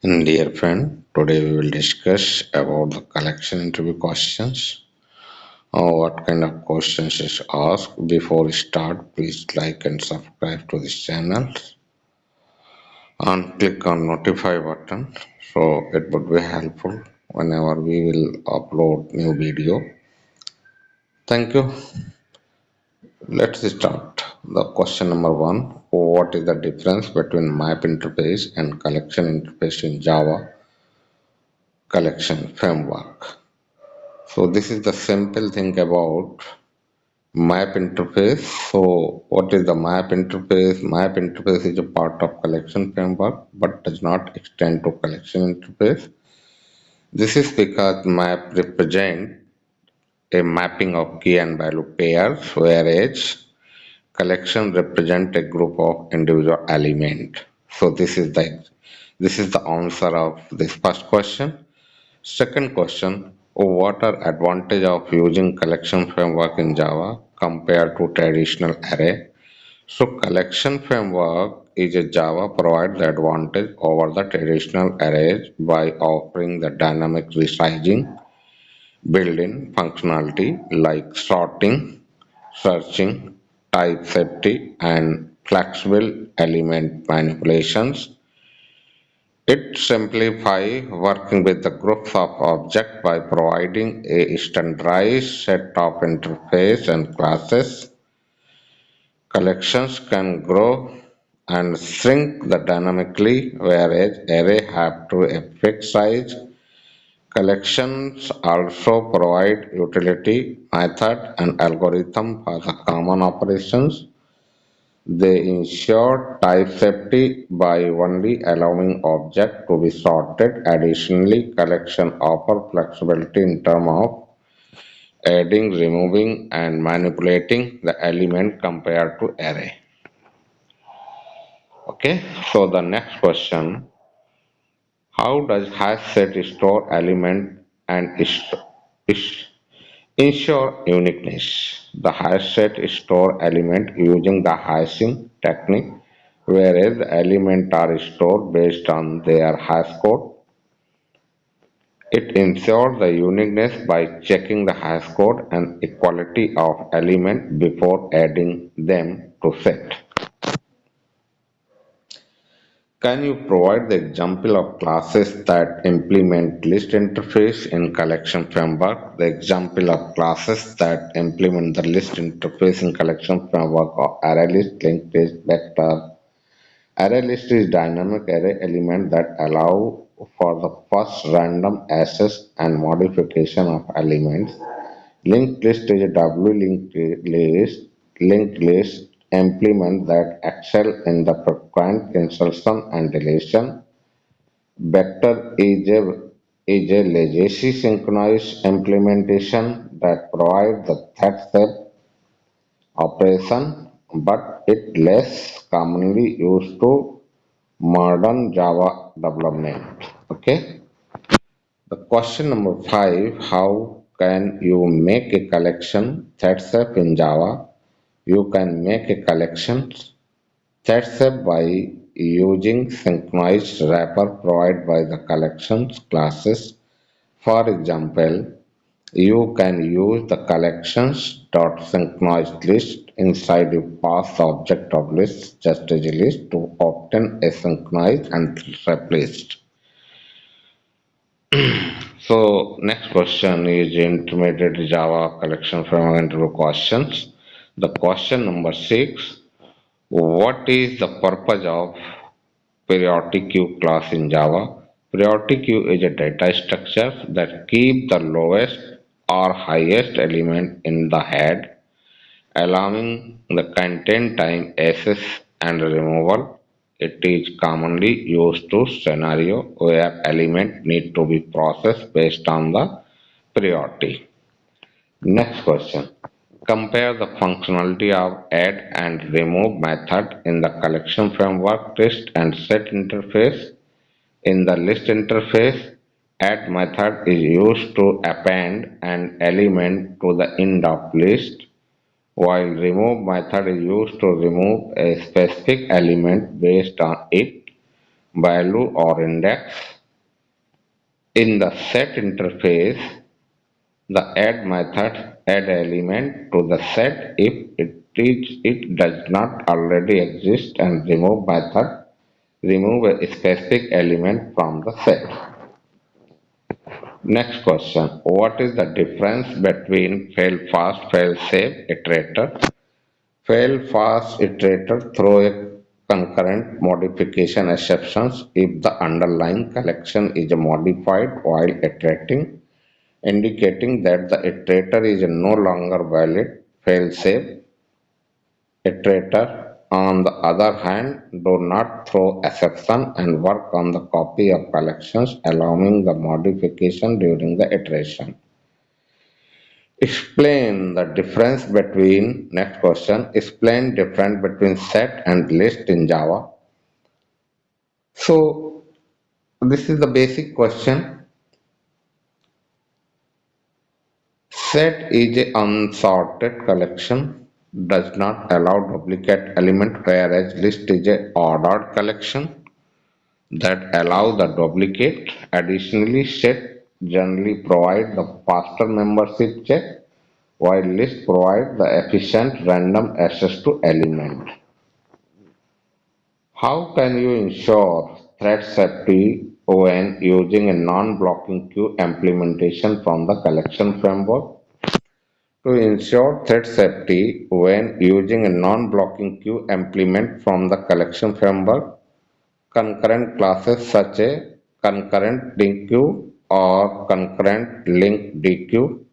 Dear friend, today we will discuss about the collection interview questions. What kind of questions is asked? Before we start, please like and subscribe to this channel and click on notify button so it would be helpful whenever we will upload new video. Thank you. Let's start. The question number one. What is the difference between map interface and collection interface in Java collection framework? So this is the simple thing about map interface. So what is the map interface? Map interface is a part of collection framework but does not extend to collection interface. This is because map represent a mapping of key and value pairs, whereas collection represent a group of individual element. So this is the answer of this first question. Second question, what are advantage of using collection framework in Java compared to traditional array? So collection framework is a Java provides the advantage over the traditional arrays by offering the dynamic resizing, built-in functionality like sorting, searching, type safety, and flexible element manipulations. It simplifies working with the groups of objects by providing a standardized set of interface and classes. Collections can grow and shrink the dynamically, whereas array have to a fixed size. Collections also provide utility, method, and algorithm for the common operations. They ensure type safety by only allowing objects to be sorted. Additionally, collection offer flexibility in terms of adding, removing, and manipulating the element compared to array. Okay, so the next question, how does hash set store element and ensure uniqueness? The hash set store element using the hashing technique, whereas the elements are stored based on their hash code. It ensures the uniqueness by checking the hash code and equality of element before adding them to set. Can you provide the example of classes that implement list interface in collection framework? The example of classes that implement the list interface in collection framework are array list, linked list, vector. Array list is dynamic array element that allow for the first random access and modification of elements. Linked list is a linked list implement that excel in the frequent insertion and deletion. Vector is a legacy synchronized implementation that provides the third step operation, but it less commonly used to modern Java development. Okay. The question number five, how can you make a collection that's up in Java? You can make a collection that's up by using synchronized wrapper provided by the collections classes. For example, you can use the collections.synchronized list inside a pass object of list just as a list to obtain a synchronized and replaced. So next question is intermediate Java collection framework interview questions. The question number six, what is the purpose of periodic queue class in Java? Periodic queue is a data structure that keeps the lowest or highest element in the head, allowing the content time access and removal. It is commonly used to scenario where element need to be processed based on the priority. Next question. Compare the functionality of add and remove method in the collection framework list and set interface. In the list interface, add method is used to append an element to the end of list, while remove method is used to remove a specific element based on its value or index. In the set interface, the add method add element to the set if it does not already exist, and remove method remove a specific element from the set. Next question. What is the difference between fail fast, fail safe iterator? Fail fast iterator throw a concurrent modification exceptions if the underlying collection is modified while iterating, indicating that the iterator is no longer valid. Fail safe iterator, on the other hand, do not throw exception and work on the copy of collections, allowing the modification during the iteration. Explain the difference between, next question, explain difference between set and list in Java. So this is the basic question. Set is a unsorted collection, does not allow duplicate element, whereas list is a ordered collection that allow the duplicate. Additionally, set generally provide the faster membership check, while list provide the efficient random access to element. How can you ensure thread safety when using a non-blocking queue implementation from the collection framework? To ensure thread safety when using a non-blocking queue implement from the collection framework, concurrent classes such as concurrent DQ or concurrent link DQ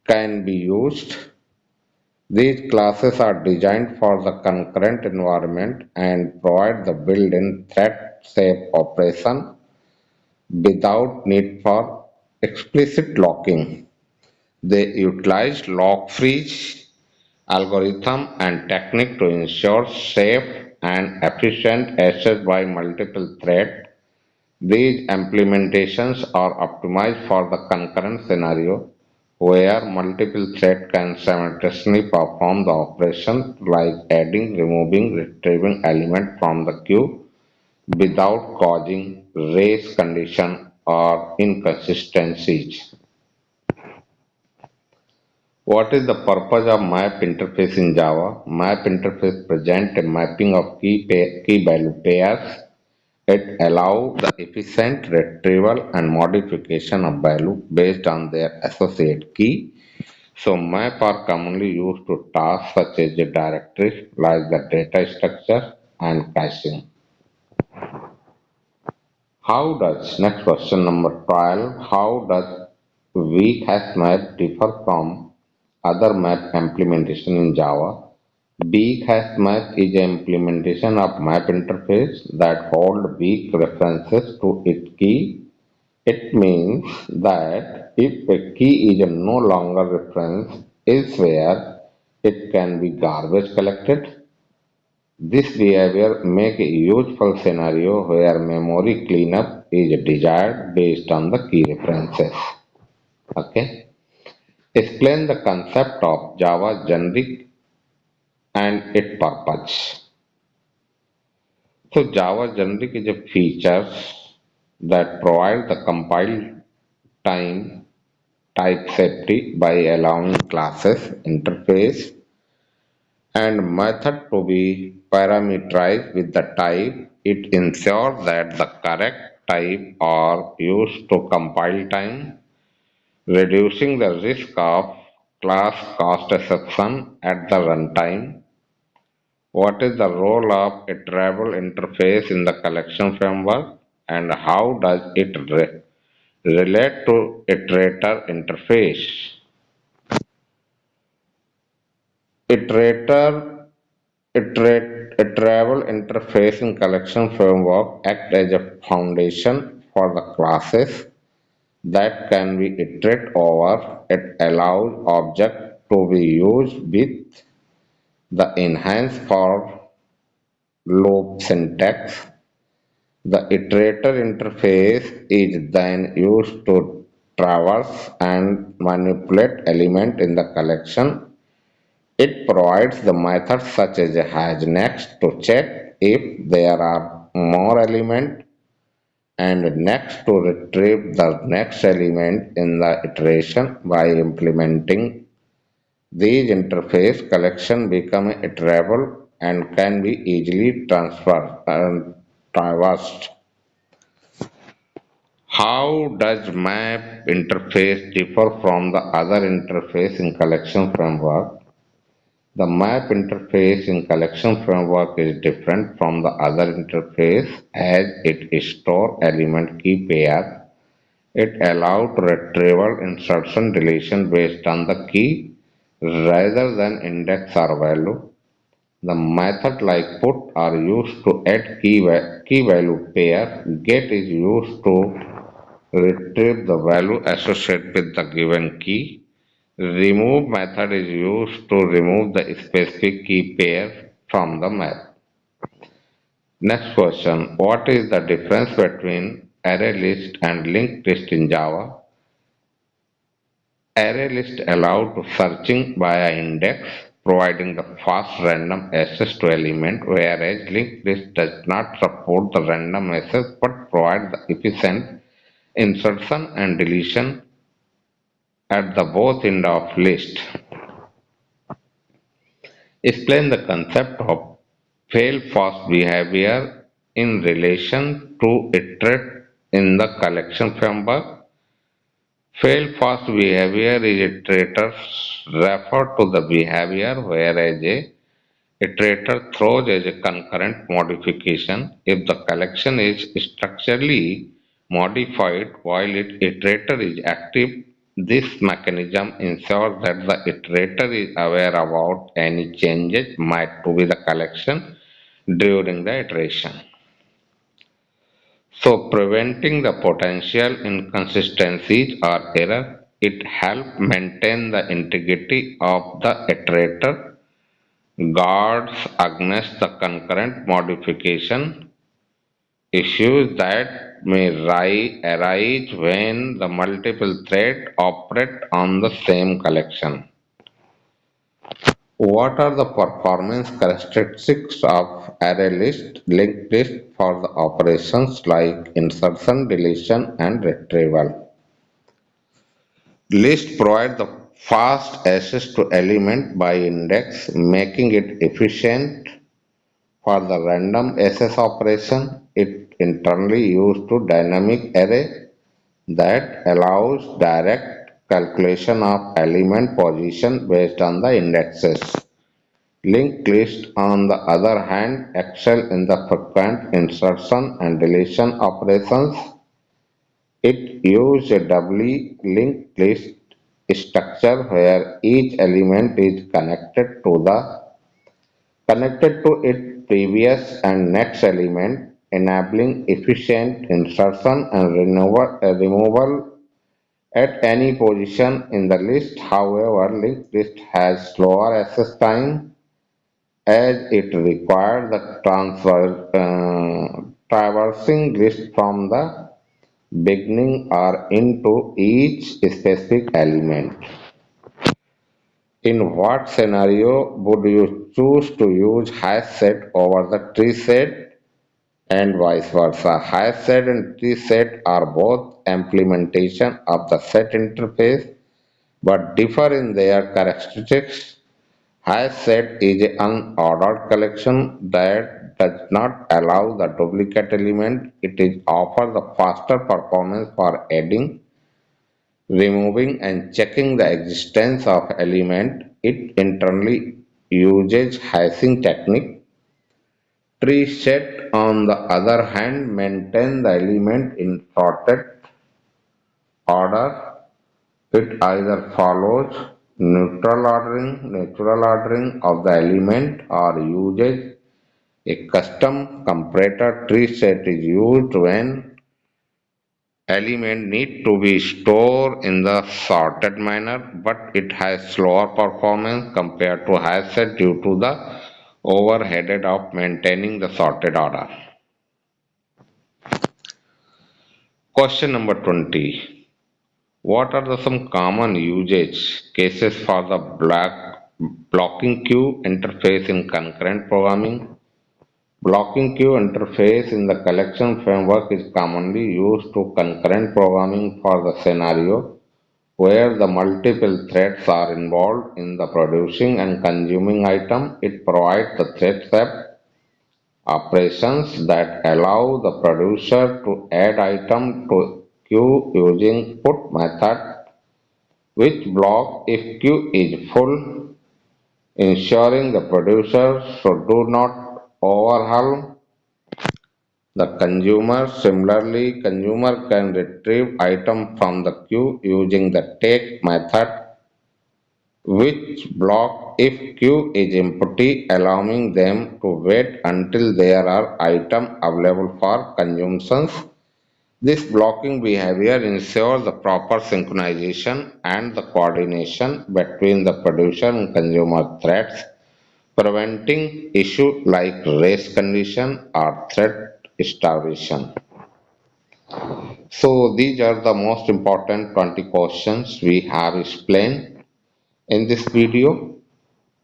can be used. These classes are designed for the concurrent environment and provide the built-in thread-safe operation without need for explicit locking. They utilize lock freeze algorithm and technique to ensure safe and efficient access by multiple threads. These implementations are optimized for the concurrent scenario where multiple threads can simultaneously perform the operation like adding, removing, retrieving element from the queue without causing race condition or inconsistencies. What is the purpose of map interface in Java? Map interface presents a mapping of key value pairs. It allows the efficient retrieval and modification of value based on their associate key. So maps are commonly used to tasks such as the directories like the data structure and caching. Next question number 12, how does weak hash map differ from other map implementation in Java? Weak hash map is an implementation of map interface that hold weak references to its key. It means that if a key is no longer referenced elsewhere, it can be garbage collected. This behavior makes a useful scenario where memory cleanup is desired based on the key references. Okay. Explain the concept of Java generic and its purpose. So Java generic is a feature that provides the compile time type safety by allowing classes, interface, and method to be parameterized with the type. It ensures that the correct type are used to compile time, reducing the risk of class cost exception at the runtime. What is the role of a travel interface in the collection framework, and how does it relate to iterator interface? Iterator a travel interface in collection framework act as a foundation for the classes that can be iterated over. It allows objects to be used with the enhanced for loop syntax. The iterator interface is then used to traverse and manipulate elements in the collection, It provides the method such as a has next to check if there are more elements and next to retrieve the next element in the iteration. By implementing these interface collection become iterable and can be easily transferred and traversed. How does map interface differ from the other interface in collection framework? The map interface in collection framework is different from the other interface as it stores element key pairs. It allows retrieval, insertion, deletion based on the key rather than index or value. The method like put are used to add key value pair. Get is used to retrieve the value associated with the given key. Remove method is used to remove the specific key pair from the map. Next question. What is the difference between array list and linked list in Java? Array list allow to searching via index, providing the fast random access to element, whereas linked list does not support the random access but provide the efficient insertion and deletion at the both end of list. Explain the concept of fail fast behavior in relation to iterate in the collection framework. Fail fast behavior is iterators refer to the behavior whereas a iterator throws as a concurrent modification if the collection is structurally modified while its iterator is active. This mechanism ensures that the iterator is aware about any changes made to be the collection during the iteration. So preventing the potential inconsistencies or error, it helps maintain the integrity of the iterator, guards against the concurrent modification issues that may arise when the multiple threads operate on the same collection. What are the performance characteristics of array list, linked list for the operations like insertion, deletion, and retrieval? List provide the fast access to element by index, making it efficient for the random access operation. It internally used to dynamic array that allows direct calculation of element position based on the indexes. Linked list, on the other hand, excel in the frequent insertion and deletion operations. It uses a doubly linked list structure where each element is connected to its previous and next element, enabling efficient insertion and removal at any position in the list. However, linked list has slower access time as it requires the traversing list from the beginning or into each specific element. In what scenario would you choose to use hash set over the tree set and vice versa? Hash set and tree set are both implementation of the set interface but differ in their characteristics. Hash set is an unordered collection that does not allow the duplicate element. It is offers the faster performance for adding, removing and checking the existence of element. It internally uses hashing technique. Tree set on the other hand maintain the element in sorted order. It either follows natural ordering of the element or uses a custom comparator. Tree set is used when element need to be stored in the sorted manner, but it has slower performance compared to hash set due to the overhead of maintaining the sorted order. Question number 20. What are the some common usage cases for the blocking queue interface in concurrent programming. Blocking queue interface in the collection framework is commonly used to concurrent programming for the scenario where the multiple threads are involved in the producing and consuming item. It provides the thread swap operations that allow the producer to add item to queue using put method, which block if queue is full, ensuring the producer should do not overwhelm the consumer. Similarly, consumer can retrieve item from the queue using the take method, which block if queue is empty, allowing them to wait until there are items available for consumption. This blocking behavior ensures the proper synchronization and the coordination between the producer and consumer threads, preventing issues like race condition or threat starvation. So these are the most important 20 questions we have explained in this video.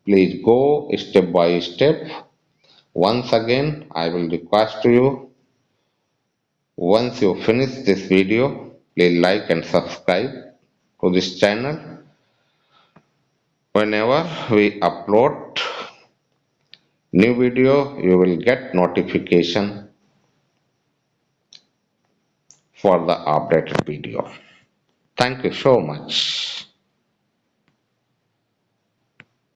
Please go step by step. Once again, I will request to you, once you finish this video, please like and subscribe to this channel. Whenever we upload new video, you will get notification for the updated video. Thank you so much.